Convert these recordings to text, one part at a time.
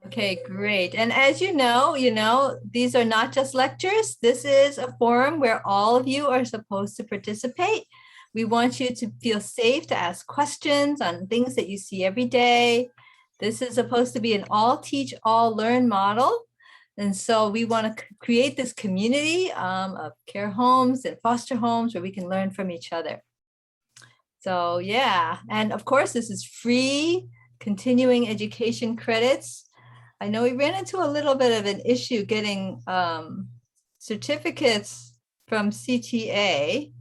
Okay, great. And as you know, these are not just lectures. This is a forum where all of you are supposed to participate. We want you to feel safe to ask questions on things that you see every day. This is supposed to be an all teach, all learn model. And so we want to create this community of care homes and foster homes where we can learn from each other. So yeah, and of course, this is free continuing education credits. I know we ran into a little bit of an issue getting certificates from CTA.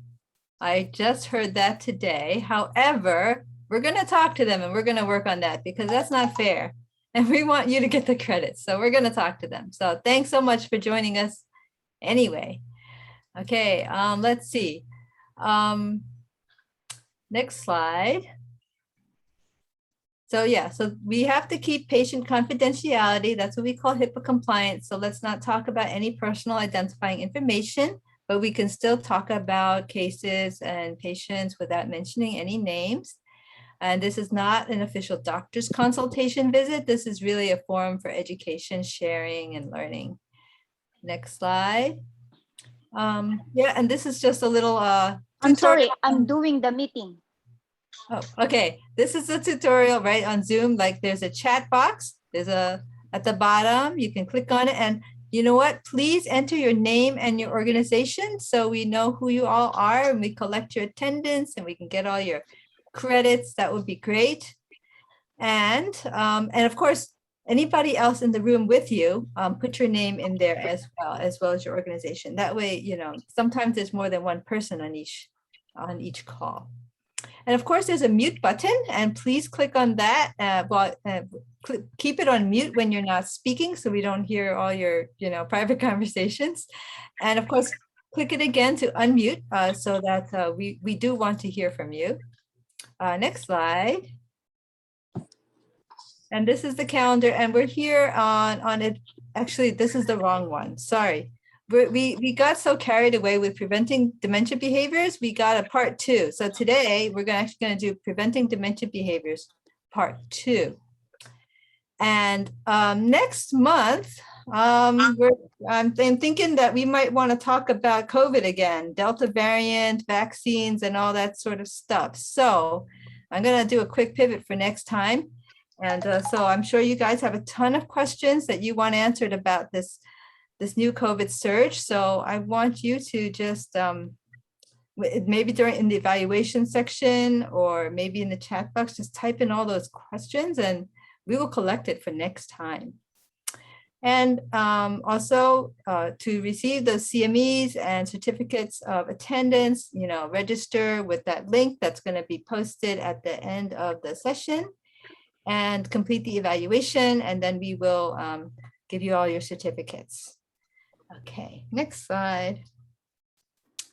I just heard that today. However, we're going to talk to them and we're going to work on that because that's not fair. And we want you to get the credits. So we're going to talk to them. So thanks so much for joining us anyway. Okay, let's see. Next slide. So yeah, so we have to keep patient confidentiality. That's what we call HIPAA compliance. So let's not talk about any personal identifying information, but we can still talk about cases and patients without mentioning any names. And this is not an official doctor's consultation visit. This is really a forum for education, sharing, and learning. Next slide. Yeah, and this is just a little I'm sorry, I'm doing the meeting. Oh, okay. This is a tutorial, right, on Zoom. Like there's a chat box. There's at the bottom, you can click on it. And you know what? Please enter your name and your organization so we know who you all are and we collect your attendance and we can get all your credits. That would be great. And of course, anybody else in the room with you, put your name in there as well as your organization. That way, sometimes there's more than one person on each call. And of course, there's a mute button, and please click on that. Keep it on mute when you're not speaking, so we don't hear all your, private conversations. And of course, click it again to unmute, so that we do want to hear from you. Next slide. And this is the calendar, and we're here on it. Actually, this is the wrong one. Sorry. We got so carried away with preventing dementia behaviors, we got a part 2. So today we're actually going to do preventing dementia behaviors part 2. And next month, I'm thinking that we might want to talk about COVID again, Delta variant, vaccines, and all that sort of stuff. So I'm going to do a quick pivot for next time. And so I'm sure you guys have a ton of questions that you want answered about this new COVID surge. So I want you to just maybe in the evaluation section or maybe in the chat box, just type in all those questions and we will collect it for next time. And also to receive those CMEs and certificates of attendance, register with that link that's going to be posted at the end of the session and complete the evaluation. And then we will give you all your certificates. Okay, next slide.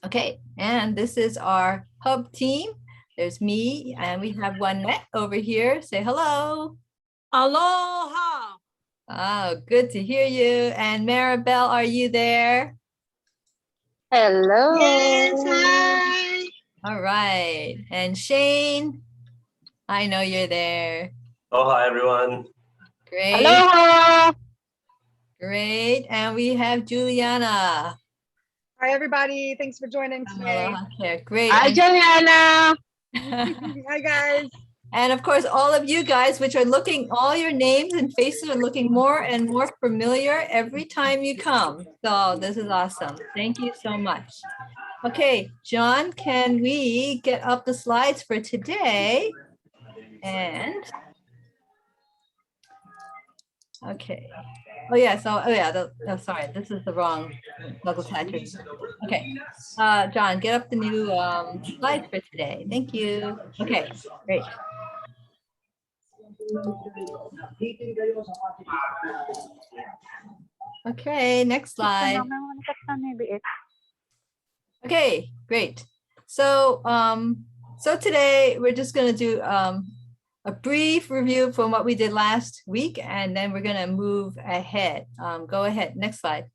Okay, and this is our hub team. There's me, and we have Juanette over here. Say hello. Aloha. Oh, good to hear you. And Maribel, are you there? Hello. Yes, hi. All right. And Shane, I know you're there. Oh, hi, everyone. Great. Aloha. Great. And we have Juliana. Hi, everybody. Thanks for joining today. Okay, great. Hi, Juliana. Hi, guys. And of course, all of you guys, which are all your names and faces are looking more and more familiar every time you come. So this is awesome. Thank you so much. Okay, John, can we get up the slides for today? And okay. Sorry, this is the wrong Douglas Hatcher. Okay, John, get up the new slides for today. Thank you. Okay, great. Okay, next slide. Okay, great. So, so today we're just going to do a brief review from what we did last week, and then we're going to move ahead. Go ahead, next slide.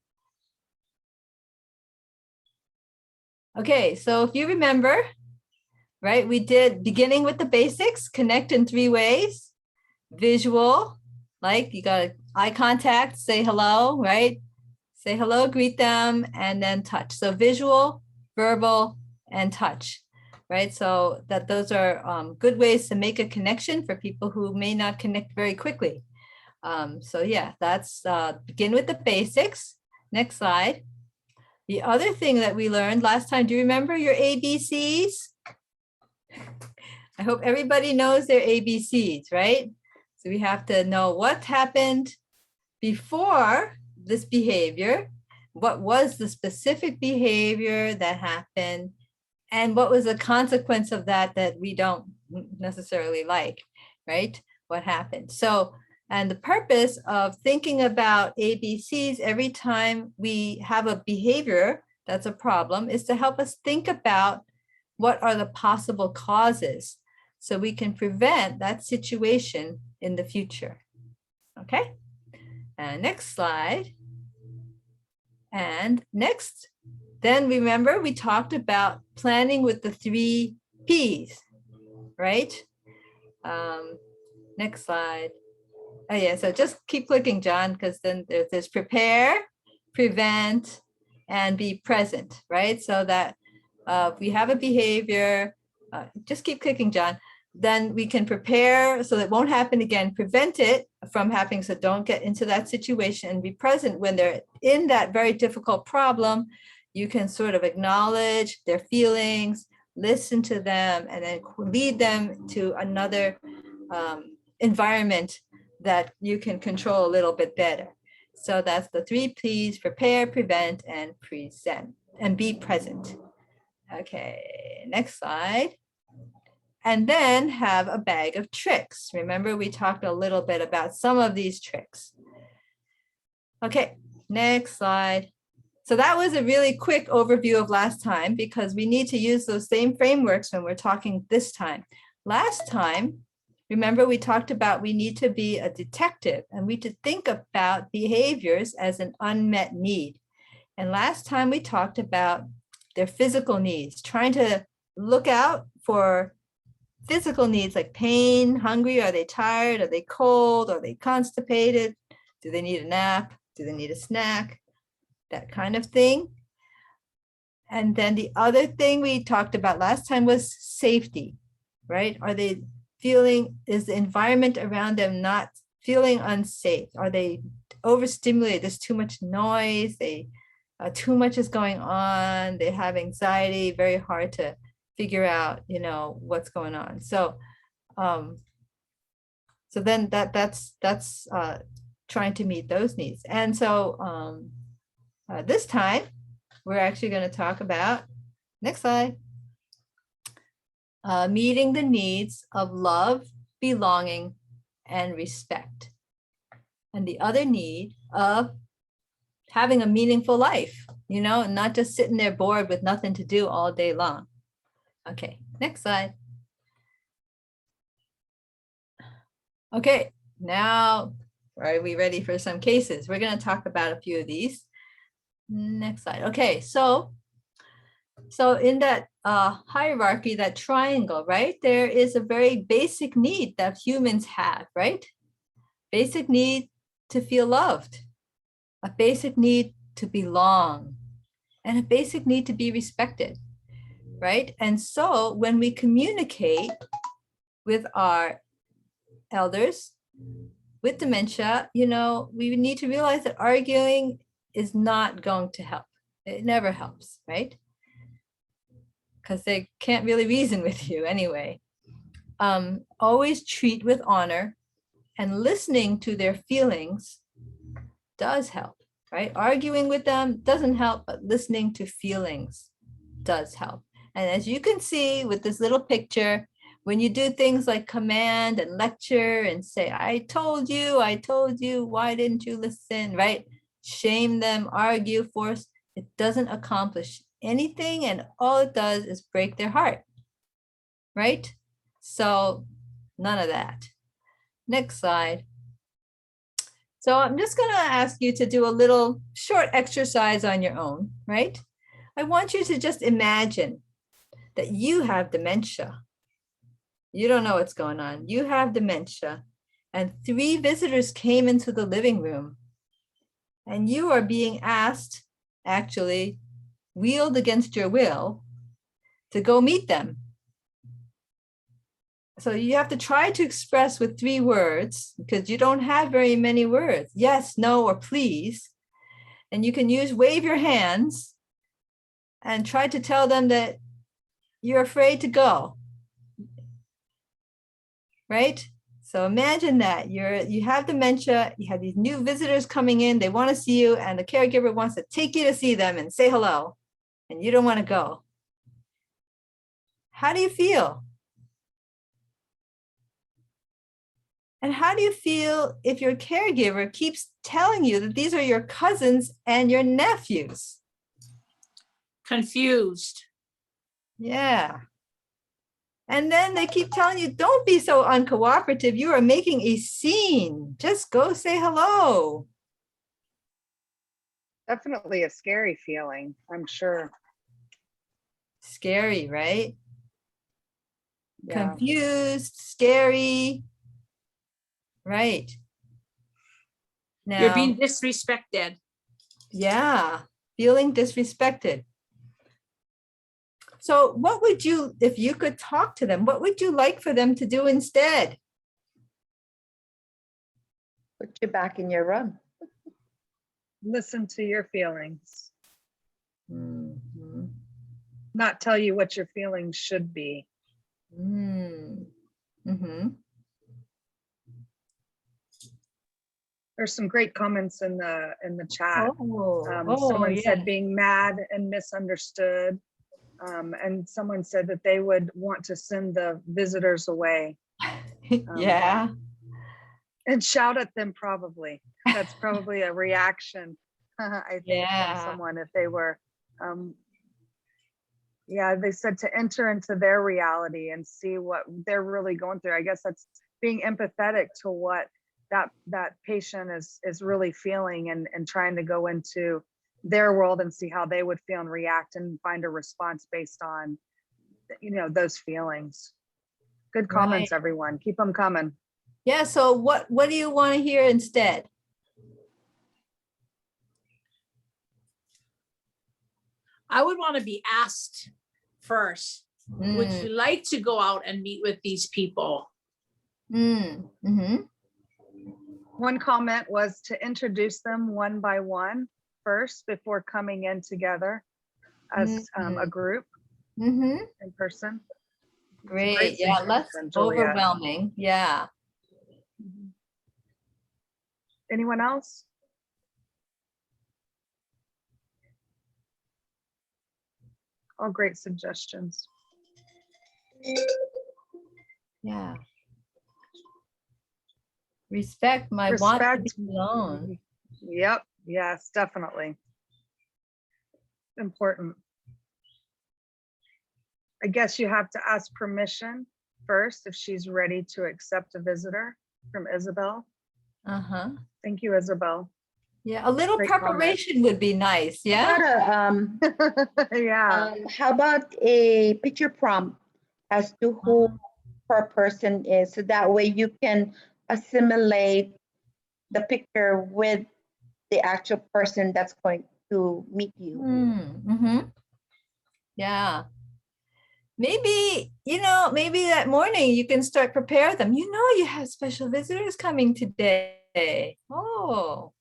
Okay, so if you remember, right, we did beginning with the basics, connect in 3 ways. Visual, like you got eye contact, say hello, right? Say hello, greet them, and then touch. So visual, verbal, and touch, right? So that those are good ways to make a connection for people who may not connect very quickly. So yeah, that's begin with the basics. Next slide. The other thing that we learned last time, do you remember your ABCs? I hope everybody knows their ABCs, right? So we have to know what happened before this behavior, what was the specific behavior that happened, and what was the consequence of that that we don't necessarily like, right? What happened? So, and the purpose of thinking about ABCs every time we have a behavior that's a problem is to help us think about what are the possible causes so we can prevent that situation in the future. Okay, and next slide. And next, then remember we talked about planning with the 3 Ps, right? Next slide. Oh yeah, so just keep clicking, John, because then there's prepare, prevent, and be present, right? So that if we have a behavior, just keep clicking, John, then we can prepare so that it won't happen again, prevent it from happening, so don't get into that situation, and be present when they're in that very difficult problem. You can sort of acknowledge their feelings, listen to them, and then lead them to another environment that you can control a little bit better. So that's the 3 P's: prepare, prevent, and present, and be present. Okay, next slide. And then have a bag of tricks. Remember, we talked a little bit about some of these tricks. Okay, next slide. So that was a really quick overview of last time because we need to use those same frameworks when we're talking this time. Last time, remember we talked about we need to be a detective and we to think about behaviors as an unmet need. And last time we talked about their physical needs, trying to look out for physical needs like pain, hungry, are they tired, are they cold, are they constipated, do they need a nap, do they need a snack, that kind of thing. And then the other thing we talked about last time was safety, right? Are they feeling, is the environment around them not feeling unsafe? Are they overstimulated? There's too much noise, too much is going on, they have anxiety, very hard to figure out, what's going on. So, so then that's trying to meet those needs. And so this time we're actually going to talk about, next slide, meeting the needs of love, belonging, and respect. And the other need of having a meaningful life, and not just sitting there bored with nothing to do all day long. Okay, next slide. Okay, now are we ready for some cases? We're going to talk about a few of these. Next slide. Okay, so in that hierarchy, that triangle, right, there is a very basic need that humans have, right? Basic need to feel loved, a basic need to belong, and a basic need to be respected, right? And so when we communicate with our elders with dementia, we need to realize that arguing is not going to help. It never helps, right? Because they can't really reason with you anyway. Always treat with honor, and listening to their feelings does help, right? Arguing with them doesn't help, but listening to feelings does help. And as you can see with this little picture, when you do things like command and lecture and say, I told you, why didn't you listen, right? Shame them, argue, force, it doesn't accomplish anything, and all it does is break their heart, right? So none of that. Next slide. So I'm just going to ask you to do a little short exercise on your own, right? I want you to just imagine that you have dementia. You don't know what's going on. You have dementia, and 3 visitors came into the living room. And you are being asked, actually, wheeled against your will, to go meet them. So you have to try to express with 3 words because you don't have very many words. Yes, no, or please. And you can wave your hands and try to tell them that you're afraid to go. Right? So imagine that you have dementia, you have these new visitors coming in, they want to see you, and the caregiver wants to take you to see them and say hello, and you don't want to go. How do you feel? And how do you feel if your caregiver keeps telling you that these are your cousins and your nephews? Confused. Yeah. And then they keep telling you, don't be so uncooperative. You are making a scene. Just go say hello. Definitely a scary feeling, I'm sure. Scary, right? Yeah. Confused, scary. Right. Now, You're being disrespected. yeah, feeling disrespected. So what would you, if you could talk to them, what would you like for them to do instead? Put you back in your room. Listen to your feelings, Mhm. not tell you what your feelings should be. Mm. Mhm. There's some great comments in the chat. Oh, Someone yeah. said being mad and misunderstood. And someone said that they would want to send the visitors away Yeah. and shout at them probably. That's probably a reaction, I think, from Yeah. someone if they were, yeah, they said to enter into their reality and see what they're really going through. I guess that's being empathetic to what that patient is really feeling and trying to go into their world and see how they would feel and react and find a response based on, those feelings. Good comments, Right. everyone. Keep them coming. Yeah. So what do you want to hear instead? I would want to be asked first, would you like to go out and meet with these people? Mm-hmm. One comment was to introduce them one by one first before coming in together as a group Mm-hmm. in person. Great. Yeah, less suggestion, Juliet. overwhelming. Yeah. Anyone else? All great suggestions. Yeah. Respect my want to be Respect. alone. Yep. Yes, definitely. Important. I guess you have to ask permission first if she's ready to accept a visitor from Isabel. Uh-huh. Thank you, Isabel. Yeah, a little Great comment. preparation would be nice. How Yeah. about Yeah. how about a picture prompt as to who per person is, so that way you can assimilate the picture with the actual person that's going to meet you. Mm-hmm. Yeah. Maybe, maybe that morning you can start prepare them. You have special visitors coming today. Oh,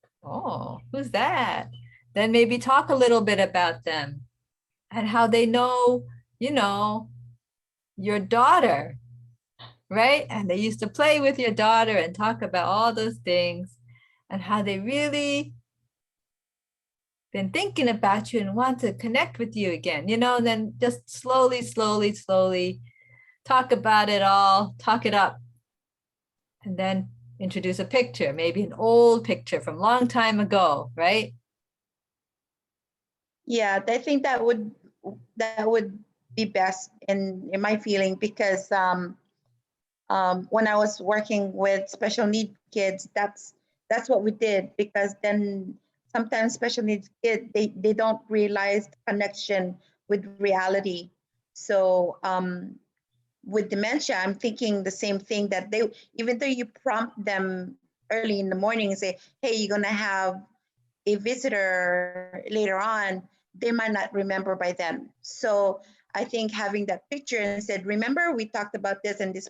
who's that? Then maybe talk a little bit about them and how they know, your daughter, right? And they used to play with your daughter and talk about all those things and how they really been thinking about you and want to connect with you again, and then just slowly talk about it all, talk it up, and then introduce a picture, maybe an old picture from a long time ago, right? Yeah, I think that would be best in my feeling, because when I was working with special needs kids, that's what we did, because then sometimes special needs kids, they don't realize the connection with reality. So with dementia, I'm thinking the same thing, that they, even though you prompt them early in the morning and say, hey, you're gonna have a visitor later on, they might not remember by then. So I think having that picture and said, remember, we talked about this and this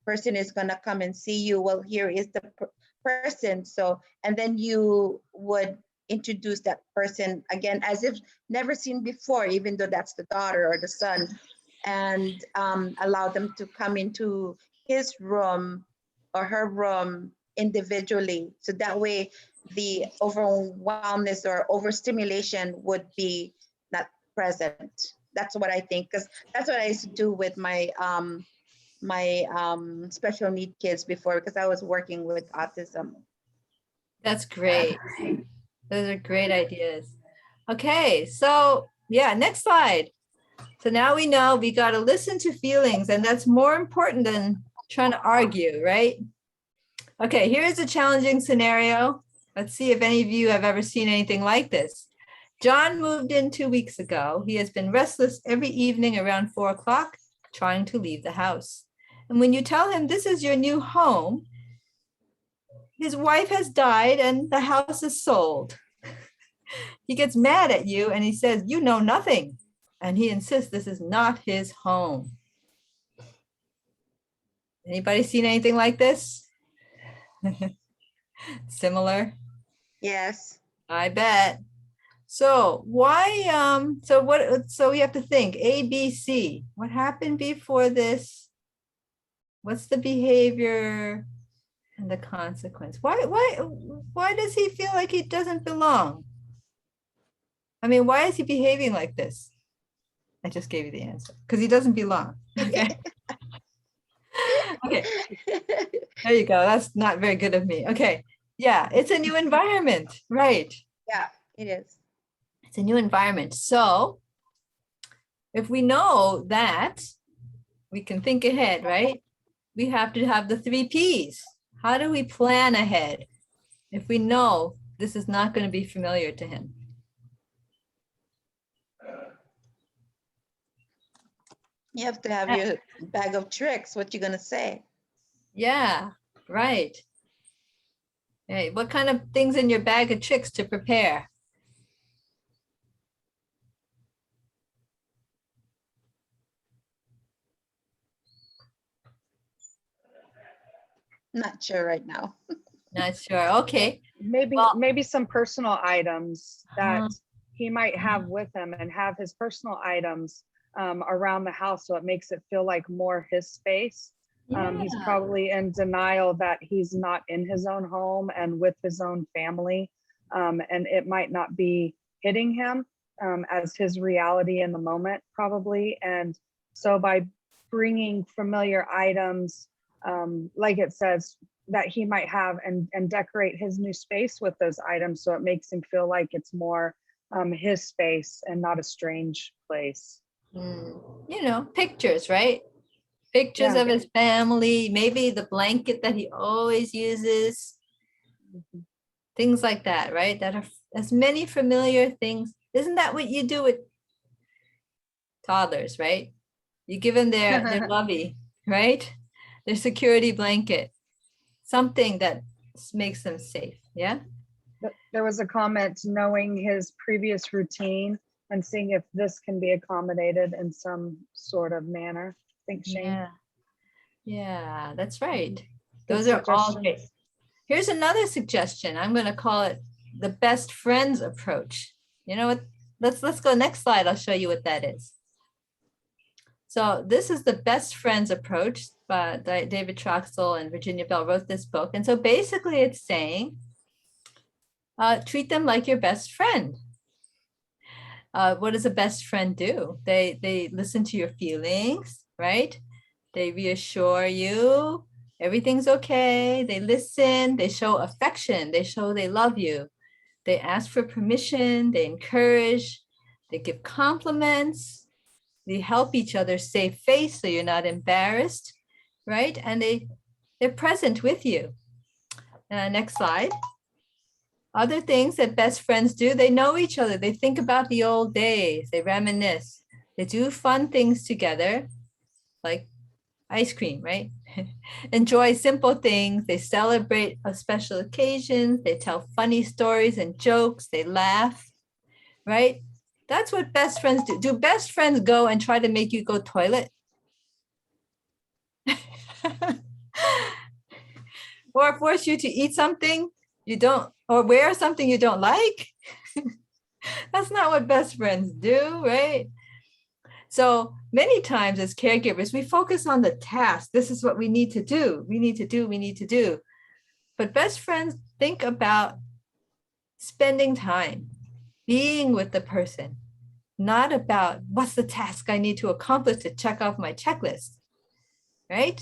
person is gonna come and see you. Well, here is the person. So, and then you would introduce that person again as if never seen before, even though that's the daughter or the son, and allow them to come into his room or her room individually. So that way the overwhelmness or overstimulation would be not present. That's what I think, because that's what I used to do with my special need kids before, because I was working with autism. That's great. Those are great ideas. Okay, so yeah, next slide. So now we know we got to listen to feelings, and that's more important than trying to argue, right? Okay, here's a challenging scenario. Let's see if any of you have ever seen anything like this. John moved in 2 weeks ago. He has been restless every evening around 4 o'clock, trying to leave the house. And when you tell him this is your new home, his wife has died and the house is sold. He gets mad at you and he says, you know nothing. And he insists this is not his home. Anybody seen anything like this? Similar? Yes. I bet. So why, so we have to think A, B, C. What happened before this? What's the behavior and the consequence? Why does he feel like he doesn't belong? I mean, why is he behaving like this? I just gave you the answer, because he doesn't belong. Okay. Okay. There you go. That's not very good of me. Okay. Yeah, it's a new environment, right? Yeah, it is. It's a new environment. So if we know that, we can think ahead, right? We have to have the 3 Ps. How do we plan ahead if we know this is not going to be familiar to him? You have to have your bag of tricks, what you're gonna say. Yeah, right. Hey, what kind of things in your bag of tricks to prepare? Not sure right now. Not sure. Okay. Maybe Well- maybe some personal items that Uh-huh. he might have with him, and have his personal items around the house, so it makes it feel like more his space. He's Yeah. probably in denial that he's not in his own home and with his own family, and it might not be hitting him as his reality in the moment, probably. And so by bringing familiar items, like it says, that he might have, and decorate his new space with those items, so it makes him feel like it's more his space and not a strange place. You know, pictures, right? Pictures Yeah. of his family, maybe the blanket that he always uses, Mhm. things like that, right? That are as many familiar things. Isn't that what you do with toddlers, right? You give them their lovey, right? Their security blanket, something that makes them safe. Yeah. There was a comment, knowing his previous routine and seeing if this can be accommodated in some sort of manner. I think Shane. Yeah. Yeah, that's right. Good Those are all suggestions. great. Here's another suggestion. I'm going to call it the best friends approach. You know what? Let's go next slide. I'll show you what that is. So this is the best friends approach, but David Troxel and Virginia Bell wrote this book. And so basically it's saying, treat them like your best friend. What does a best friend do? They listen to your feelings, right? They reassure you everything's okay. They listen, they show affection, they show they love you. They ask for permission, they encourage, they give compliments, they help each other save face so you're not embarrassed, right? And they're present with you. Next slide. Other things that best friends do, they know each other. They think about the old days. They reminisce. They do fun things together, like ice cream, right? Enjoy simple things. They celebrate special occasions. They tell funny stories and jokes. They laugh, right? That's what best friends do. Do best friends go and try to make you go toilet? Or force you to eat something you don't, or wear something you don't like? That's not what best friends do, right? So many times as caregivers, we focus on the task. This is what we need to do. We need to do, we need to do. But best friends think about spending time, being with the person, not about what's the task I need to accomplish to check off my checklist, right?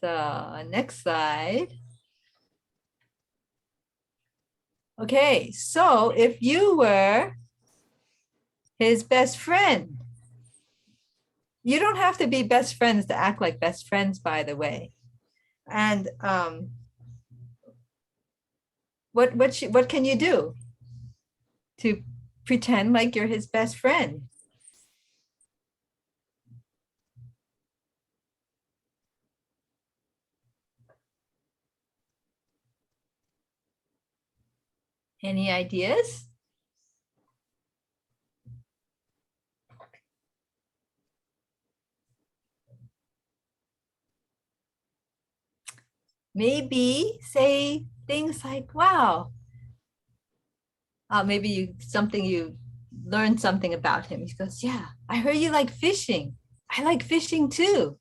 So next slide. Okay, so if you were his best friend, you don't have to be best friends to act like best friends, by the way. And what can you do to pretend like you're his best friend? Any ideas? Maybe say things like, wow, maybe you learned something about him. He goes, yeah, I heard you like fishing. I like fishing too.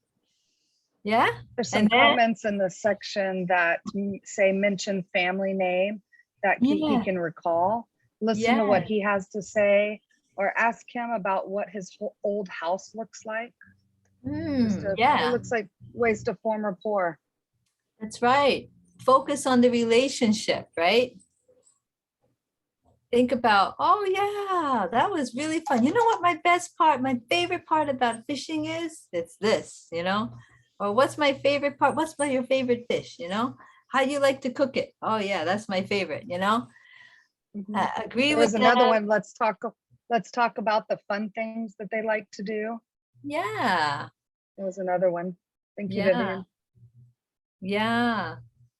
Yeah. There's some And then- comments in the section that say mention family name that he Yeah. can recall. Listen to what Yeah. he has to say, or ask him about what his old house looks like. It Yeah, looks like ways to form rapport. that's right. Focus on the relationship, right? Think about, oh yeah, that was really fun. You know what my favorite part about fishing is? It's this, Or what's my favorite part? What's your favorite fish, How do you like to cook it? Oh yeah, that's my favorite, Agree There with was another that. one. Let's talk about the fun things that they like to do. Yeah, There was another one. Thank you, yeah, Vivian. yeah.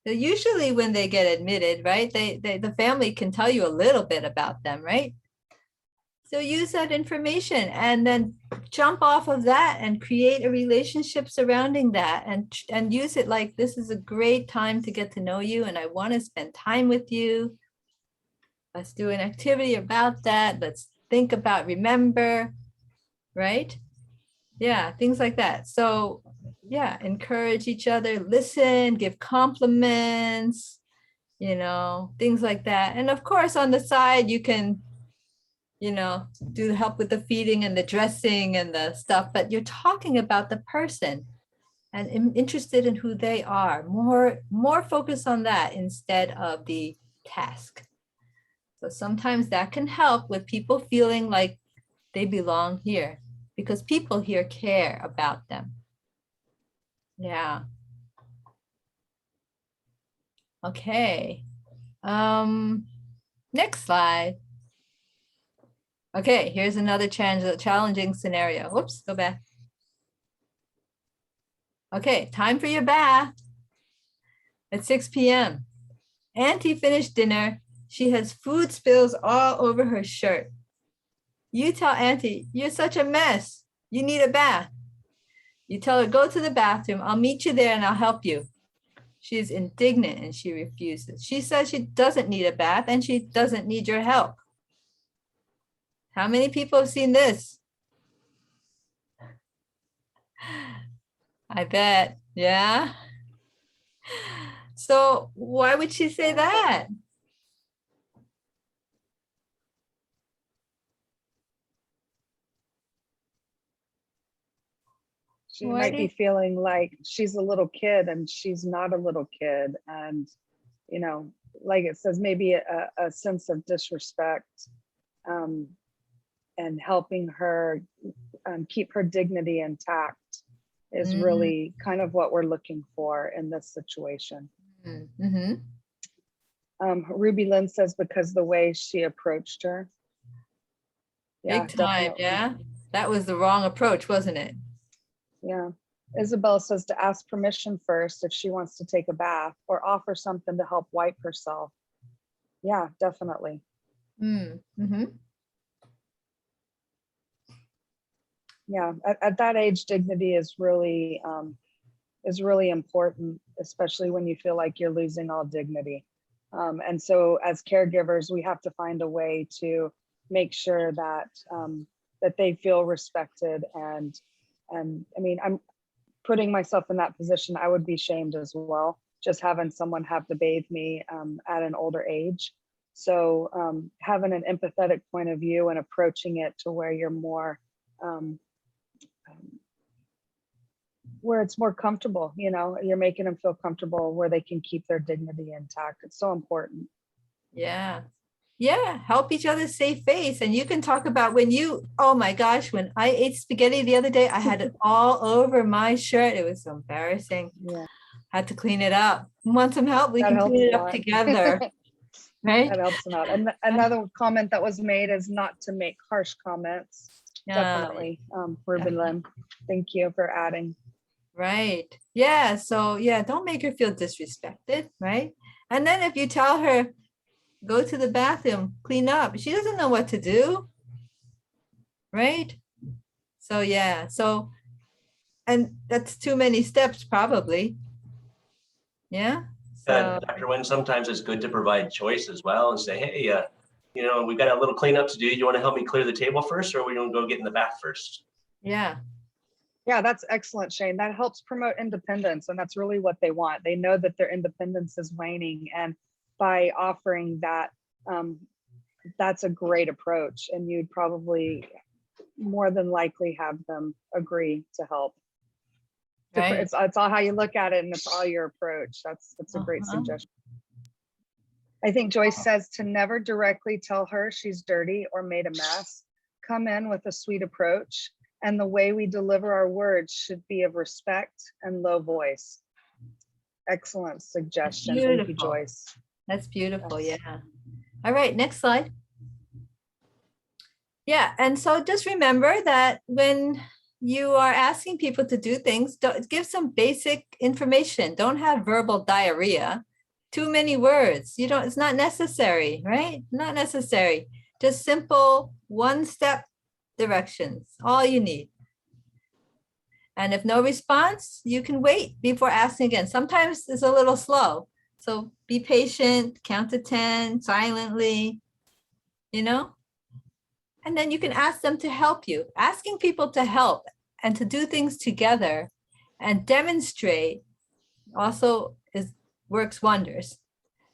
So usually when they get admitted, right, the family can tell you a little bit about them, right? So use that information and then jump off of that and create a relationship surrounding that and use it like, this is a great time to get to know you and I want to spend time with you. Let's do an activity about that. Let's think about, remember, right? Yeah, things like that. So yeah, encourage each other, listen, give compliments, things like that. And of course, on the side, you can, do the help with the feeding and the dressing and the stuff, but you're talking about the person and interested in who they are, more focus on that instead of the task. So sometimes that can help with people feeling like they belong here because people here care about them. Yeah. Okay. Next slide. Okay, here's another challenging scenario. Whoops, go back. Okay, time for your bath at 6 p.m. Auntie finished dinner. She has food spills all over her shirt. You tell Auntie, you're such a mess. You need a bath. You tell her, go to the bathroom. I'll meet you there and I'll help you. She is indignant and she refuses. She says she doesn't need a bath and she doesn't need your help. How many people have seen this? I bet, yeah. So why would she say that? She Why might do be you- feeling like she's a little kid and she's not a little kid. And, like it says, maybe a sense of disrespect, and helping her keep her dignity intact is really kind of what we're looking for in this situation. Mm-hmm. Ruby Lynn says, because the way she approached her. Big time, definitely. yeah. That was the wrong approach, wasn't it? Yeah. Isabel says to ask permission first if she wants to take a bath or offer something to help wipe herself. Yeah, definitely. Mm-hmm. Yeah, at that age, dignity is really important, especially when you feel like you're losing all dignity. And so as caregivers, we have to find a way to make sure that that they feel respected. And I mean, I'm putting myself in that position. I would be shamed as well, just having someone have to bathe me at an older age. So having an empathetic point of view and approaching it to where you're more where it's more comfortable, you know, you're making them feel comfortable where they can keep their dignity intact. It's so important. Yeah. Yeah. Help each other save face. And you can talk about when you, oh my gosh, when I ate spaghetti the other day, I had it all over my shirt. It was so embarrassing. Yeah. Had to clean it up. Want some help? We That can helps clean it a up lot. together. Right? That helps them out. And another comment that was made is not to make harsh comments. Definitely. Ruben Lim, thank you for adding. Right. Yeah. So yeah, don't make her feel disrespected, right? And then if you tell her, go to the bathroom, clean up, she doesn't know what to do. Right. So yeah. So, and that's too many steps probably. Yeah. So Dr. Wynn, sometimes it's good to provide choice as well and say, hey, you know, we got a little cleanup to do. You want to help me clear the table first, or we don't go get in the bath first? yeah. Yeah, that's excellent, Shane. That helps promote independence, and that's really what they want. They know that their independence is waning, and by offering that, that's a great approach, and you'd probably more than likely have them agree to help. Right. It's all how you look at it, and it's all your approach. That's a great Uh-huh. suggestion. I think Joyce says to never directly tell her she's dirty or made a mess. Come in with a sweet approach, and the way we deliver our words should be of respect and low voice. Excellent suggestion. Thank you, Beautiful. Joyce. That's beautiful. Yes. Yeah. All right. Next slide. Yeah. And so just remember that when you are asking people to do things, give some basic information. Don't have verbal diarrhea. Too many words. It's not necessary, right? Not necessary. Just simple one-step directions, all you need. And if no response, you can wait before asking again. Sometimes it's a little slow. So be patient, count to 10 silently, and then you can ask them to help you. Asking people to help and to do things together and demonstrate also works wonders.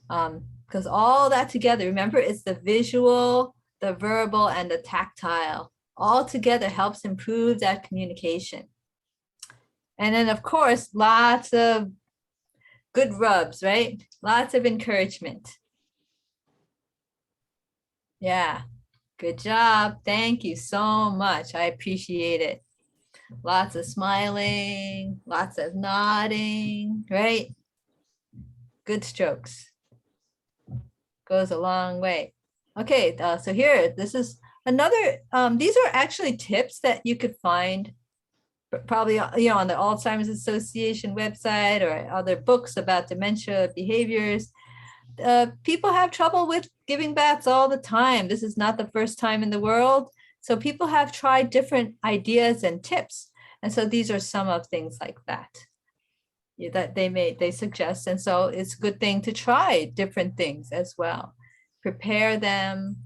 Because all that together, remember, it's the visual, the verbal, and the tactile. All together helps improve that communication. And then, of course, lots of good rubs, right? Lots of encouragement. Yeah, good job. Thank you so much. I appreciate it. Lots of smiling, lots of nodding, right? Good strokes. Goes a long way. Okay, so here, this is another, these are actually tips that you could find probably on the Alzheimer's Association website or other books about dementia behaviors. People have trouble with giving baths all the time. This is not the first time in the world. So people have tried different ideas and tips. And so these are some of things like that that they suggest. And so it's a good thing to try different things as well. Prepare them,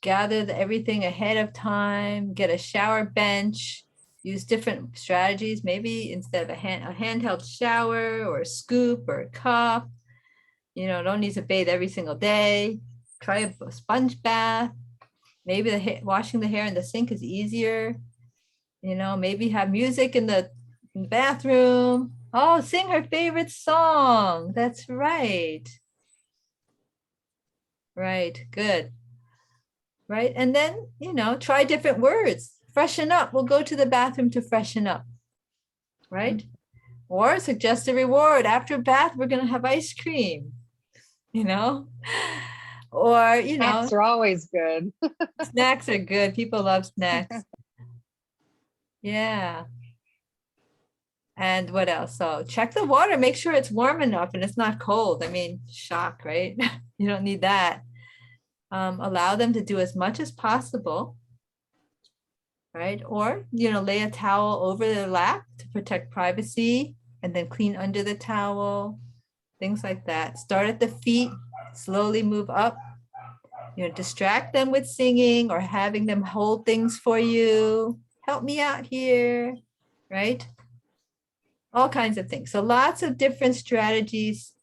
gather everything ahead of time, get a shower bench, use different strategies. Maybe instead of a handheld shower or a scoop or a cup, don't need to bathe every single day. Try a sponge bath. Maybe washing the hair in the sink is easier. Maybe have music in the bathroom. Oh, sing her favorite song. That's right. Right, good. Right, and then, try different words. Freshen up. We'll go to the bathroom to freshen up. Right? Or suggest a reward. After a bath, we're going to have ice cream. Or, Snacks are always good. Snacks are good. People love snacks. Yeah. And what else? So check the water, make sure it's warm enough and it's not cold. I mean, shock, right? You don't need that. Allow them to do as much as possible, right? Or, lay a towel over their lap to protect privacy and then clean under the towel, things like that. Start at the feet, slowly move up. Distract them with singing or having them hold things for you. Help me out here, right? All kinds of things. So lots of different strategies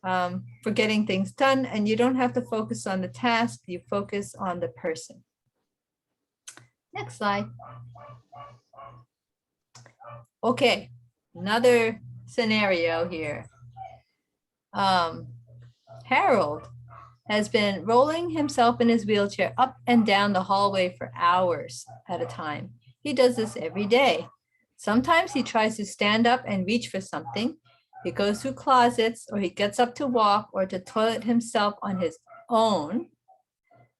for getting things done. And you don't have to focus on the task, you focus on the person. Next slide. Okay, another scenario here. Harold has been rolling himself in his wheelchair up and down the hallway for hours at a time. He does this every day. Sometimes he tries to stand up and reach for something. He goes through closets, or he gets up to walk or to toilet himself on his own.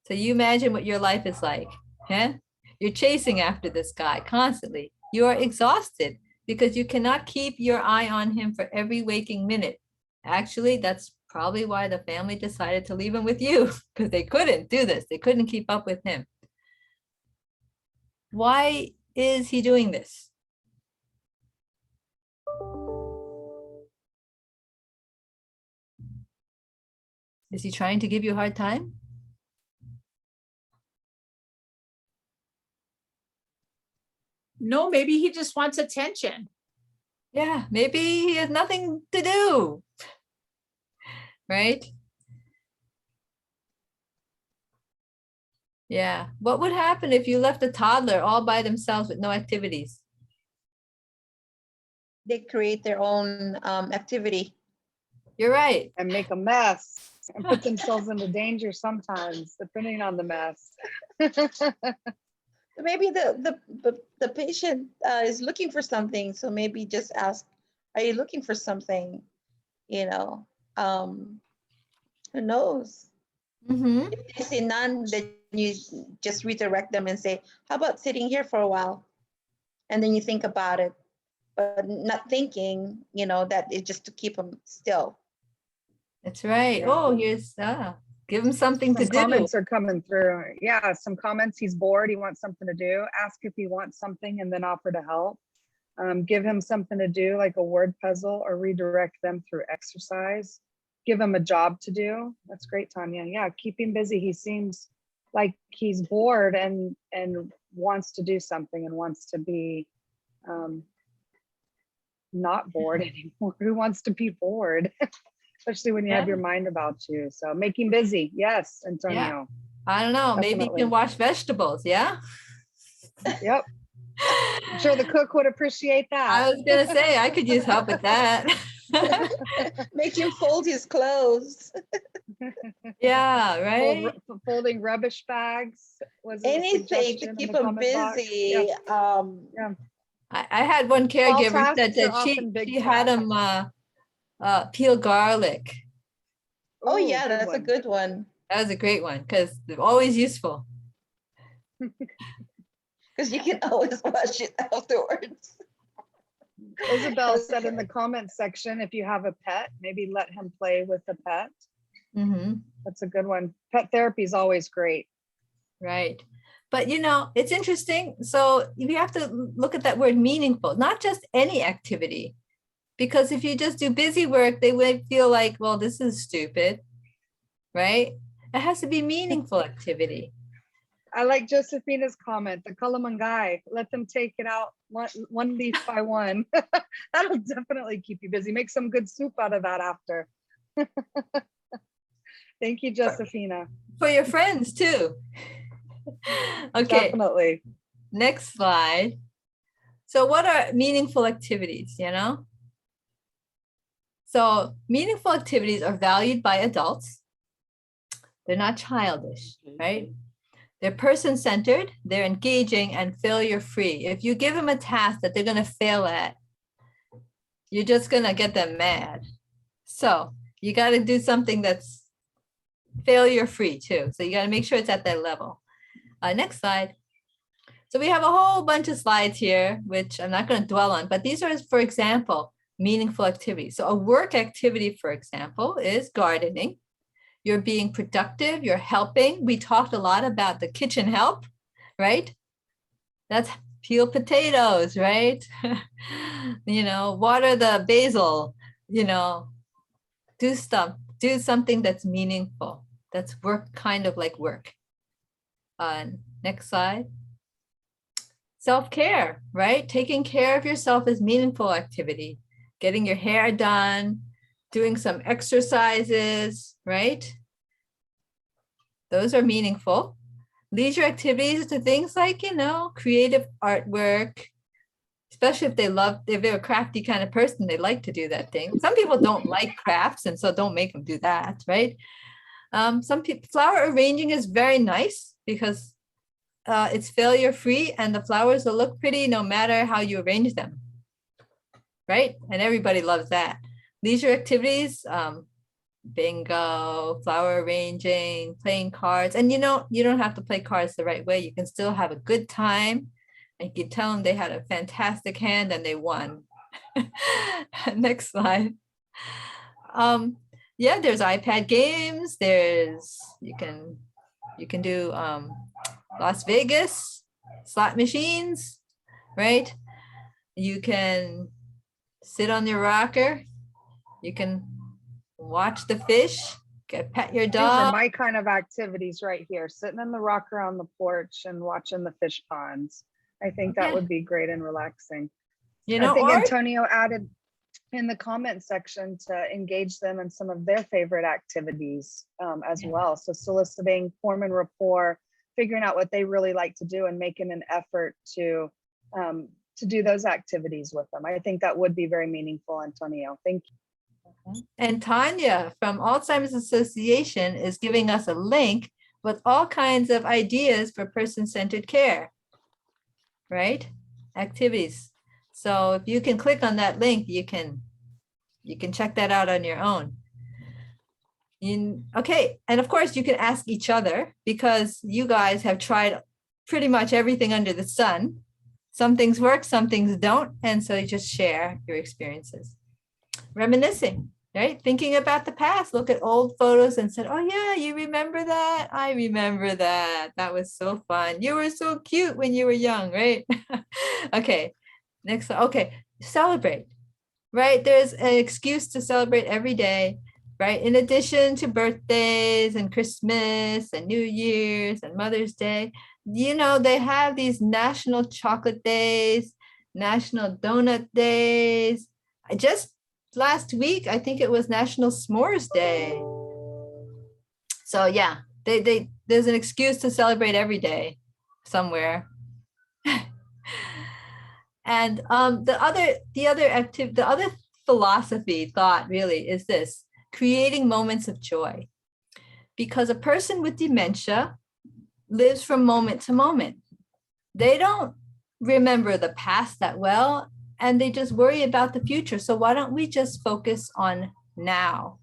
So you imagine what your life is like, huh? You're chasing after this guy constantly. You are exhausted because you cannot keep your eye on him for every waking minute. Actually, that's probably why the family decided to leave him with you, because they couldn't do this. They couldn't keep up with him. Why is he doing this? Is he trying to give you a hard time? No, maybe he just wants attention. Yeah, maybe he has nothing to do, right? Yeah. What would happen if you left a toddler all by themselves with no activities? They create their own activity. You're right. And make a mess and put themselves into danger sometimes, depending on the mess. Maybe the patient is looking for something, so maybe just ask, are you looking for something? Who knows? Mm-hmm. If they say none, then you just redirect them and say, how about sitting here for a while? And then you think about it, but not thinking, that is just to keep them still. That's right. Yeah. Oh, here's give him something to Some do. comments are coming through. Yeah, some comments. He's bored. He wants something to do. Ask if he wants something and then offer to help. Give him something to do, like a word puzzle, or redirect them through exercise. Give him a job to do. That's great, Tanya. Yeah, keep him busy. He seems like he's bored and wants to do something and wants to be not bored anymore. Who wants to be bored? Especially when you have your mind about you. So make him busy. Yes, Antonio. I don't know. Maybe Definitely. you can wash vegetables. Yeah. Yep. I'm sure the cook would appreciate I that. was gonna say I could use help with that. Make him fold his clothes. Yeah, right. Folding rubbish bags. Was a Anything to suggestion in keep the him comment box. busy. Yeah. I had one caregiver tasks that are she often big had him peel garlic. Oh Ooh, yeah, that's a one. good one. That was a great one because they're always useful. Because you can always wash it afterwards. Isabel said in the comments section, if you have a pet, maybe let him play with the pet. Mm-hmm. That's a good one. Pet therapy is always great. Right. But it's interesting. So you have to look at that word meaningful, not just any activity. Because if you just do busy work, they would feel like, well, this is stupid, right? It has to be meaningful activity. I like Josephina's comment, the Kalamangai. Let them take it out one leaf by one. That'll definitely keep you busy. Make some good soup out of that after. Thank you, Josephina. For your friends too. Okay, Definitely. next slide. So what are meaningful activities, So meaningful activities are valued by adults. They're not childish, right? They're person-centered, they're engaging, and failure-free. If you give them a task that they're going to fail at, you're just going to get them mad. So you got to do something that's failure-free too. So you got to make sure it's at that level. Next slide. So we have a whole bunch of slides here, which I'm not going to dwell on, but these are, for example, meaningful activities. So a work activity, for example, is gardening. You're being productive, you're helping. We talked a lot about the kitchen help, right? That's peel potatoes, right? Water the basil, do something that's meaningful. That's work, kind of like work. Next slide. Self-care, right? Taking care of yourself is meaningful activity. Getting your hair done, doing some exercises, right? Those are meaningful. Leisure activities to things like, creative artwork, especially if they're a crafty kind of person, they like to do that thing. Some people don't like crafts, and so don't make them do that, right? Some people, flower arranging is very nice because it's failure free and the flowers will look pretty no matter how you arrange them, right? And everybody loves that. Leisure activities, bingo, flower arranging, playing cards. And you don't have to play cards the right way. You can still have a good time. And you can tell them they had a fantastic hand and they won. Next slide. Yeah, there's iPad games. You can do Las Vegas slot machines, right? You can sit on your rocker. You can watch the fish, pet your These are dog. my kind of activities right here, sitting in the rocker on the porch and watching the fish ponds. I think that would be great and relaxing. I think Antonio added in the comment section to engage them in some of their favorite activities as well. So soliciting, forming rapport, figuring out what they really like to do and making an effort to do those activities with them. I think that would be very meaningful, Antonio. Thank you. And Tanya from Alzheimer's Association is giving us a link with all kinds of ideas for person-centered care, right? Activities. So if you can click on that link, you can check that out on your own. Okay, and of course you can ask each other because you guys have tried pretty much everything under the sun. Some things work, some things don't, and so you just share your experiences. Reminiscing, right? Thinking about the past, look at old photos and said, oh yeah, you remember that? I remember that. That was so fun. You were so cute when you were young, right? Okay, next, okay, celebrate, right? There's an excuse to celebrate every day, right? In addition to birthdays and Christmas and New Year's and Mother's Day, they have these national chocolate days, national donut days. Last week, I think it was National S'mores Day. So yeah, there's an excuse to celebrate every day somewhere. And the other philosophy thought really is this: creating moments of joy. Because a person with dementia lives from moment to moment. They don't remember the past that well, and they just worry about the future. So why don't we just focus on now?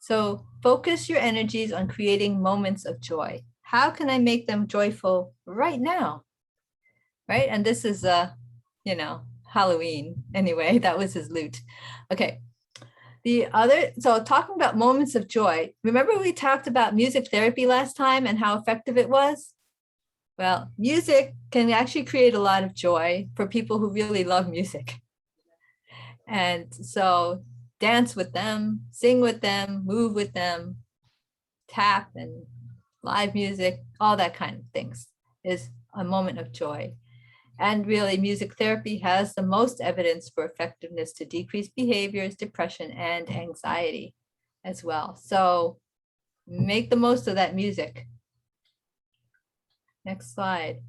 So focus your energies on creating moments of joy. How can I make them joyful right now? Right? And this is Halloween. Anyway, that was his loot. Okay. So talking about moments of joy, remember we talked about music therapy last time and how effective it was? Well, music can actually create a lot of joy for people who really love music. And so dance with them, sing with them, move with them, tap and live music, all that kind of things is a moment of joy. And really, music therapy has the most evidence for effectiveness to decrease behaviors, depression, and anxiety as well. So make the most of that music. Next slide.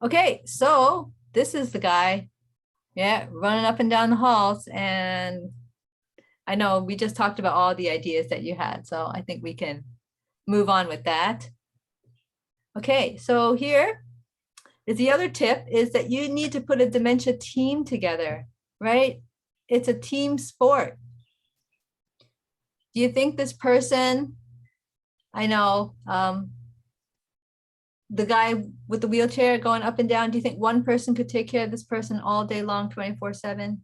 Okay, so this is the guy, running up and down the halls. And I know we just talked about all the ideas that you had, so I think we can move on with that. Okay, so here is the other tip, is that you need to put a dementia team together, right? It's a team sport. Do you think this person, I know, the guy with the wheelchair going up and down, do you think one person could take care of this person all day long, 24/7?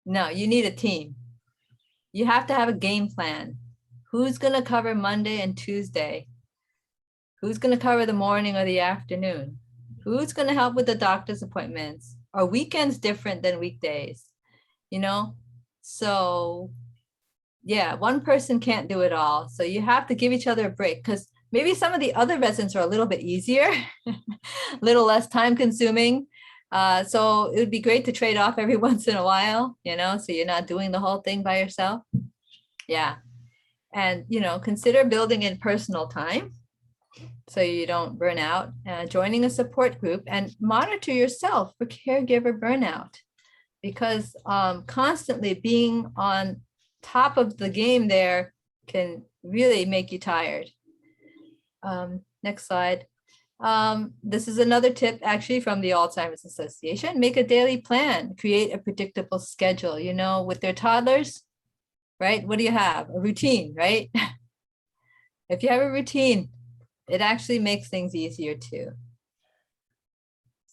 No, you need a team. You have to have a game plan. Who's going to cover Monday and Tuesday? Who's going to cover the morning or the afternoon? Who's going to help with the doctor's appointments? Are weekends different than weekdays? You know, so yeah, one person can't do it all. So you have to give each other a break, because maybe some of the other residents are a little bit easier, a little less time consuming. So it would be great to trade off every once in a while, you know, so you're not doing the whole thing by yourself. Yeah. And, you know, consider building in personal time so you don't burn out, joining a support group, and monitor yourself for caregiver burnout, because constantly being on top of the game there can really make you tired. Next slide. This is another tip actually from the Alzheimer's Association. Make a daily plan, create a predictable schedule, you know, with their toddlers, right? What do you have? A routine, right? If you have a routine, it actually makes things easier too.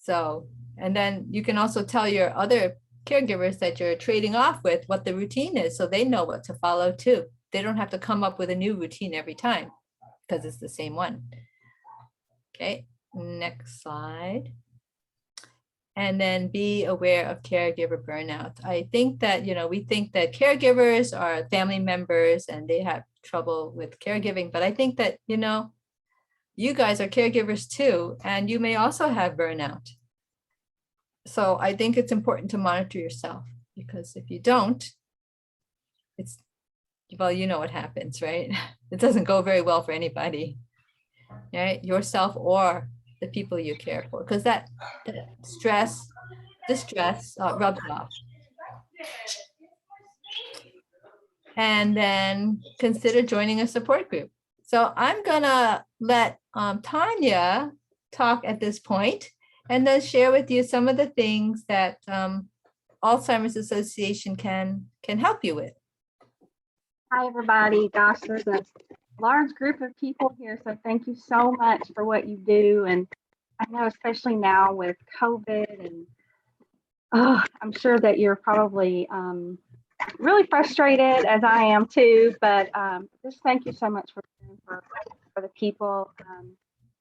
So, and then you can also tell your other caregivers that you're trading off with what the routine is, so they know what to follow too. They don't have to come up with a new routine every time because it's the same one. Okay, next slide. And then be aware of caregiver burnout. I think that, you know, we think that caregivers are family members and they have trouble with caregiving, but I think that, you know, you guys are caregivers too, and you may also have burnout. So I think it's important to monitor yourself, because if you don't, it's, well, you know what happens, right? It doesn't go very well for anybody, right? Yourself or the people you care for, because that distress rubs off. And then consider joining a support group. So I'm gonna let Tanya talk at this point, and then share with you some of the things that Alzheimer's Association can help you with. Hi, everybody. Gosh, there's a large group of people here, so thank you so much for what you do. And I know, especially now with COVID, and I'm sure that you're probably really frustrated, as I am too. But just thank you so much for the people.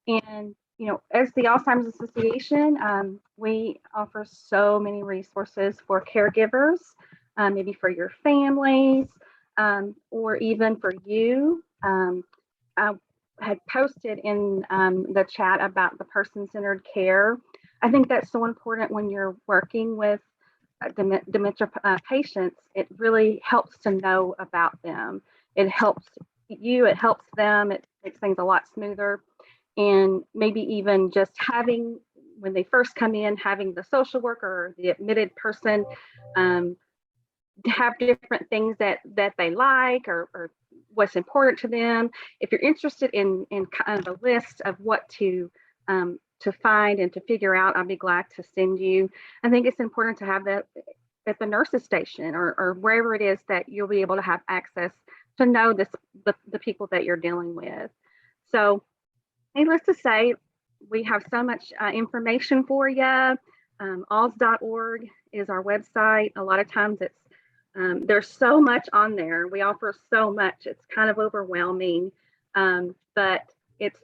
And you know, as the Alzheimer's Association, we offer so many resources for caregivers, maybe for your families, or even for you. I had posted in the chat about the person-centered care. I think that's so important when you're working with dementia patients. It really helps to know about them. It helps you, it helps them, it makes things a lot smoother. And maybe even just having, when they first come in, having the social worker or the admitted person have different things that they like, or what's important to them. If you're interested in kind of a list of what to find and to figure out, I'll be glad to send you. I think it's important to have that at the nurse's station, or wherever it is that you'll be able to have access to know the people that you're dealing with. So needless to say, we have so much information for you. Alz.org is our website. A lot of times it's there's so much on there. We offer so much. It's kind of overwhelming, but it's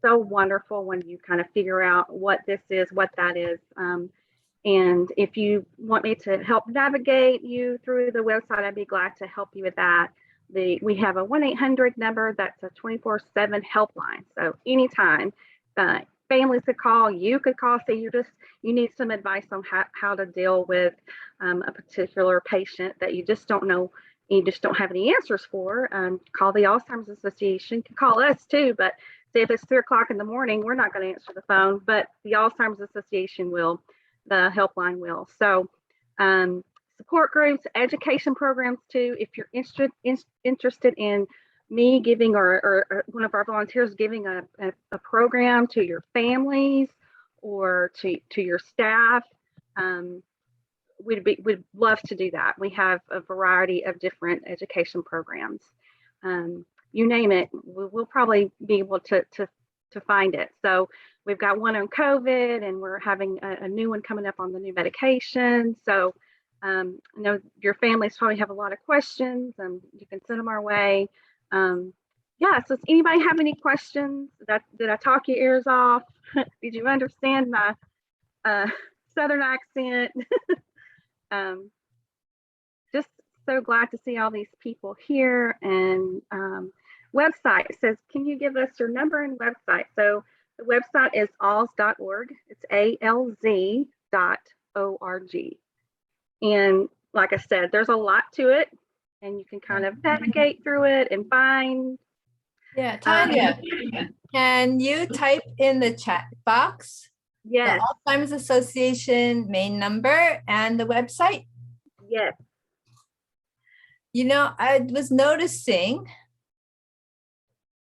so wonderful when you kind of figure out what this is, what that is. And if you want me to help navigate you through the website, I'd be glad to help you with that. We have a 1-800 number that's a 24/7 helpline. So anytime, families could call, you could call, say you need some advice on how to deal with a particular patient that you just don't know, you just don't have any answers for. Call the Alzheimer's Association. You can call us too, but say if it's 3 o'clock in the morning, we're not going to answer the phone, but the Alzheimer's Association will, the helpline will. So support groups, education programs too. If you're interested in me giving, or one of our volunteers giving a program to your families or to your staff, we'd love to do that. We have a variety of different education programs. You name it, we'll probably be able to find it. So we've got one on COVID, and we're having a new one coming up on the new medication. So I know your families probably have a lot of questions, and you can send them our way. Yeah, so does anybody have any questions? Did I talk your ears off? Did you understand my Southern accent? Just so glad to see all these people here. And website, it says, can you give us your number and website? So the website is alz.org. It's ALZ.org. And like I said, there's a lot to it, and you can kind of navigate through it and find. Yeah, Tanya, can you type in the chat box Yes, the Alzheimer's Association main number and the website? yes. You know, I was noticing,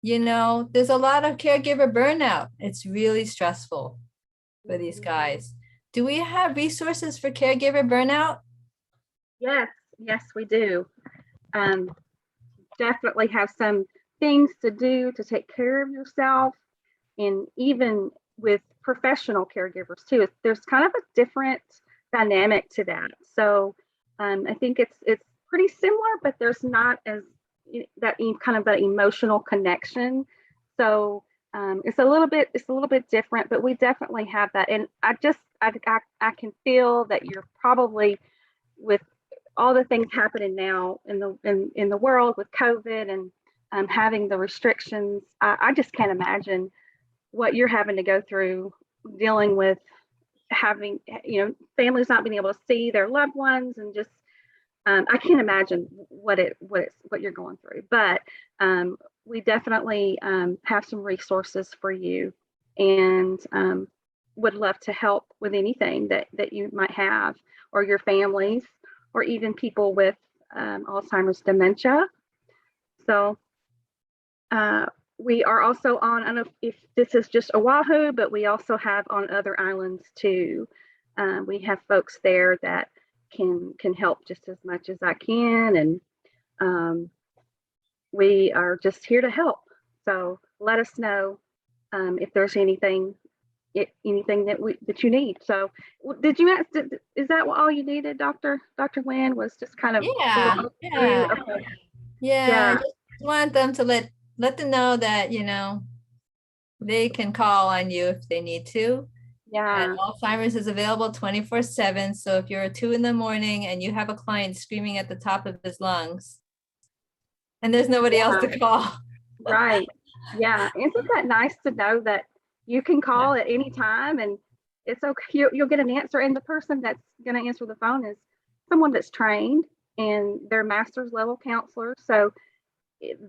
you know, there's a lot of caregiver burnout. It's really stressful for these guys. Do we have resources for caregiver burnout? Yes, yes, we do. Definitely have some things to do to take care of yourself, and even with professional caregivers too. There's kind of a different dynamic to that. So I think it's pretty similar, but there's not as that kind of that emotional connection. So it's a little bit different, but we definitely have that. And I can feel that you're probably, with all the things happening now in the world with COVID and having the restrictions, I just can't imagine what you're having to go through, dealing with having, families not being able to see their loved ones, and just I can't imagine what you're going through. But we definitely have some resources for you, and would love to help with anything that you might have, or your families, or even people with Alzheimer's dementia. So we are also on, I don't know if this is just Oahu, but we also have on other islands too. We have folks there that can help just as much as I can, and we are just here to help. So let us know if there's anything that you need. So did you ask, is that all you needed, Dr. Nguyen, was just kind of Yeah, yeah. Okay. Yeah, I just want them to let them know that, they can call on you if they need to. Yeah. And Alzheimer's is available 24/7. So if you're 2 in the morning and you have a client screaming at the top of his lungs, and there's nobody else to call. Right. Yeah. Isn't that nice to know that you can call at any time, and it's okay. You'll get an answer, and the person that's going to answer the phone is someone that's trained, and they're master's level counselors. So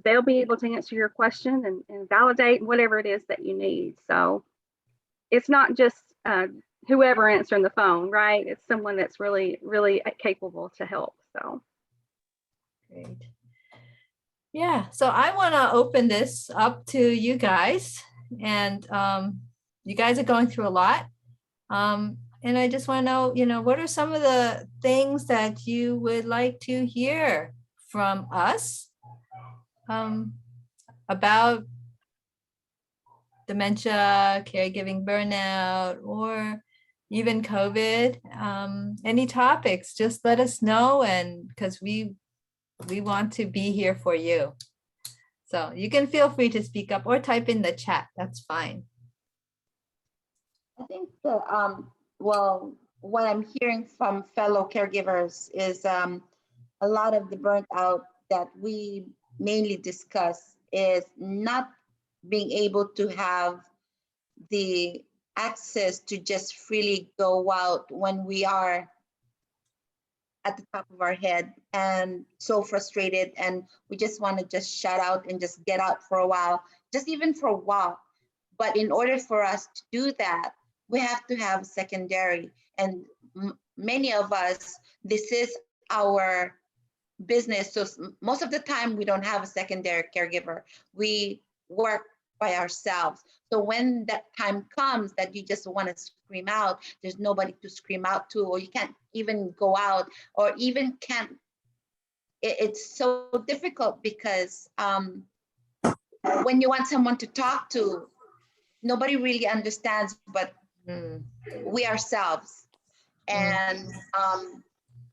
they'll be able to answer your question and validate whatever it is that you need. So it's not just whoever answering the phone, right? It's someone that's really, really capable to help. So Great. Yeah, so I want to open this up to you guys, and you guys are going through a lot. And I just want to know, what are some of the things that you would like to hear from us about dementia, caregiving burnout, or even COVID? Any topics, just let us know, and because we want to be here for you. So you can feel free to speak up or type in the chat. That's fine. I think what I'm hearing from fellow caregivers is a lot of the burnt out that we mainly discuss is not being able to have the access to just freely go out when we are at the top of our head and so frustrated, and we just want to just shut out and just get out for a while, just even for a walk. But in order for us to do that, we have to have secondary, and many of us, this is our business. So most of the time we don't have a secondary caregiver. We work by ourselves. So when that time comes that you just want to scream out, there's nobody to scream out to, or you can't even go out, or even can't. It's so difficult because when you want someone to talk to, nobody really understands, but Mm. we ourselves. And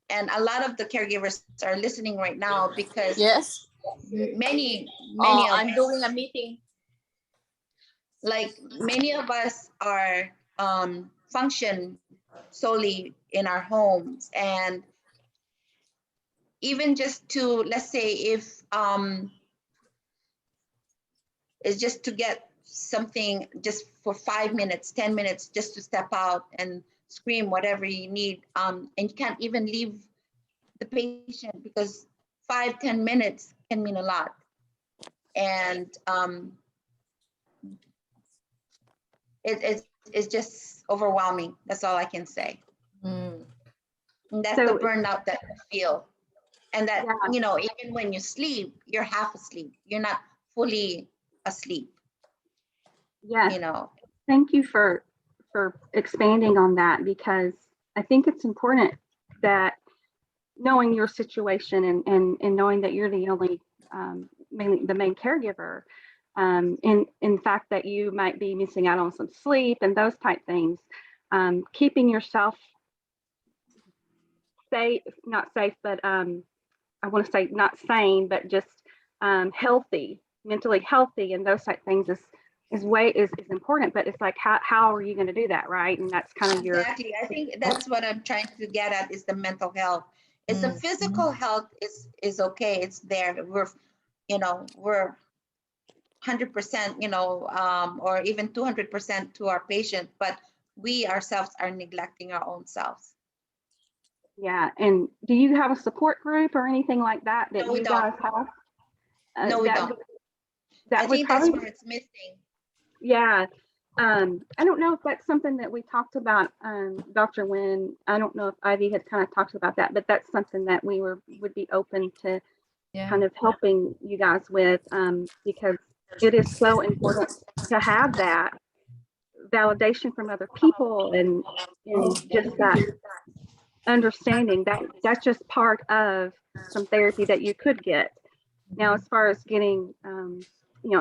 and a lot of the caregivers are listening right now because Yes. many of I'm doing a meeting. like many of us are function solely in our homes, and even just to, let's say, if it's just to get something just for 5 minutes, 10 minutes, just to step out and scream whatever you need, and you can't even leave the patient because 5-10 minutes can mean a lot. And it's just overwhelming. That's all I can say. Mm. And that's So- the burnout that you feel. And that, Yeah. you know, even when you sleep, you're half asleep. You're not fully asleep, Yes, you know. thank you for expanding on that, because I think it's important that knowing your situation and knowing that you're the only the main caregiver, in fact that you might be missing out on some sleep and those type things, keeping yourself safe, not safe, but I want to say not sane, but just healthy, mentally healthy, and those type things is important. But it's like, how are you going to do that, right? And that's kind of your Exactly. I think that's what I'm trying to get at, is the mental health. It's the Mm. physical health is okay. It's there. We're 100%, or even 200% to our patient, but we ourselves are neglecting our own selves. yeah. And do you have a support group or anything like that that No, we you don't. guys have? No, we That don't. would- I That would think that's probably, where it's missing. yeah. I don't know if that's something that we talked about, Dr. Nguyen. I don't know if Ivy had kind of talked about that, but that's something that we would be open to Yeah. kind of helping you guys with, because it is so important to have that validation from other people, and just that understanding that that's just part of some therapy that you could get. Now, as far as getting,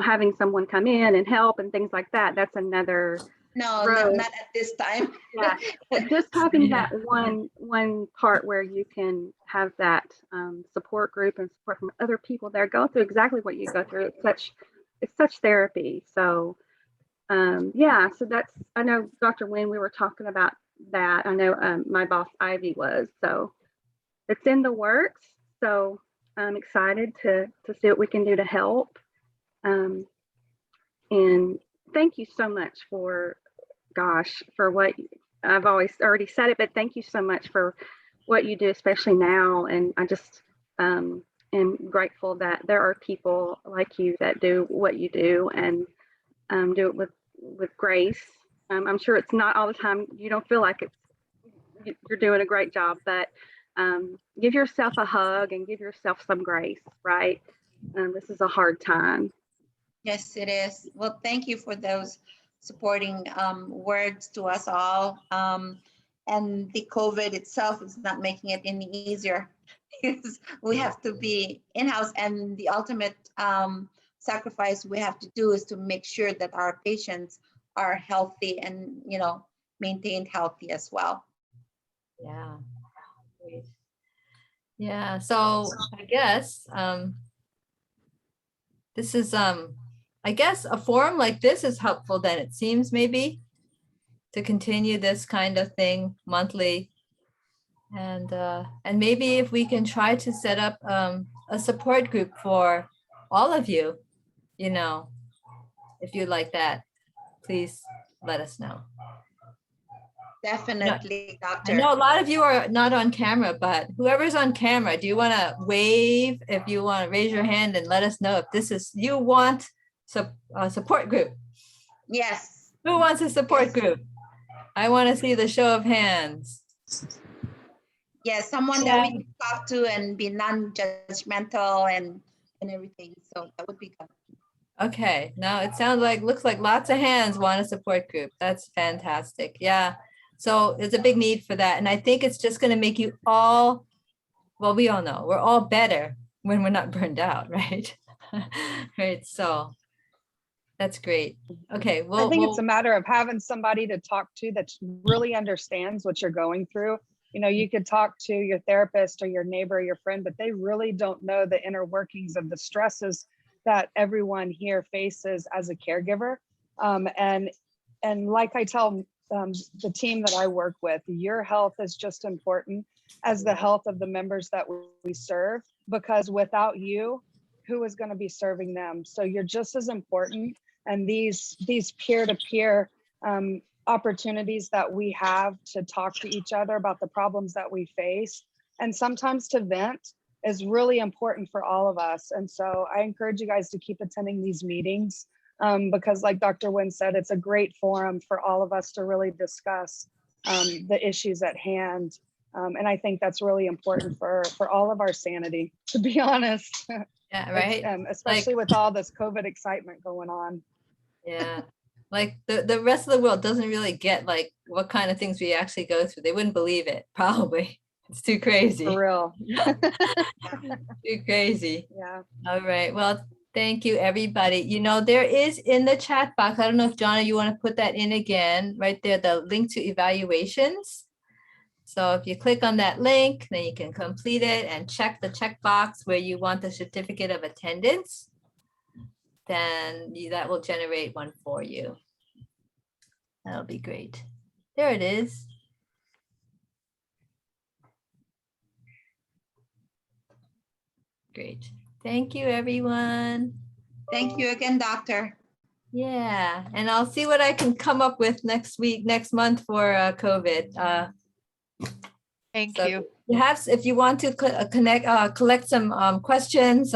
having someone come in and help and things like that, that's another No, road. not at this time. Yeah, but just having Yeah. that one part where you can have that support group and support from other people that are going through exactly what you go through. It's such therapy. So yeah, so that's, I know Dr. Nguyen, we were talking about that. I know my boss Ivy was, so it's in the works. So I'm excited to see what we can do to help. And thank you so much for what I've always already said it, but thank you so much for what you do, especially now. And I just am grateful that there are people like you that do what you do, and do it with grace. I'm sure it's not all the time. You don't feel like you're doing a great job, but give yourself a hug and give yourself some grace, right? This is a hard time. Yes, it is. Well, thank you for those supporting words to us all. And the COVID itself is not making it any easier because we have to be in-house, and the ultimate sacrifice we have to do is to make sure that our patients are healthy and, maintained healthy as well. Yeah. Great. Yeah. So I guess this is I guess a forum like this is helpful then, it seems, maybe, to continue this kind of thing monthly. And maybe if we can try to set up a support group for all of you, if you like that, please let us know. Definitely, I doctor. know a lot of you are not on camera, but whoever's on camera, do you want to wave? If you want to raise your hand and let us know if this is, you want a support group. Yes. Who wants a support Yes. group? I want to see the show of hands. Yes, someone that we can talk to and be non-judgmental and everything. So that would be good. Okay, now it looks like lots of hands want a support group. That's fantastic. Yeah. So there's a big need for that. And I think it's just going to make you all, well, we all know we're all better when we're not burned out, right? Right. So That's great. Okay, I well, think it's a matter of having somebody to talk to that really understands what you're going through. You know, you could talk to your therapist or your neighbor or your friend, but they really don't know the inner workings of the stresses that everyone here faces as a caregiver. And like I tell the team that I work with, your health is just important as the health of the members that we serve, because without you, who is going to be serving them? So you're just as important. And these peer-to-peer opportunities that we have to talk to each other about the problems that we face, and sometimes to vent, is really important for all of us. And so I encourage you guys to keep attending these meetings, because like Dr. Wynn said, it's a great forum for all of us to really discuss the issues at hand. And I think that's really important for all of our sanity, to be honest. yeah, right. Especially with all this COVID excitement going on. Yeah. Like the rest of the world doesn't really get like what kind of things we actually go through. They wouldn't believe it, probably. It's too crazy. For real. Too crazy. Yeah. All right. Well, thank you, everybody. You know, there is in the chat box, I don't know if Donna, you want to put that in again, right there, the link to evaluations. So if you click on that link, then you can complete it and check the checkbox where you want the certificate of attendance. Then that will generate one for you. That'll be great. There it is. Great. Thank you, everyone. Thank you again, doctor. Yeah, and I'll see what I can come up with next month for COVID. Thank So you. Perhaps if you want to collect some questions,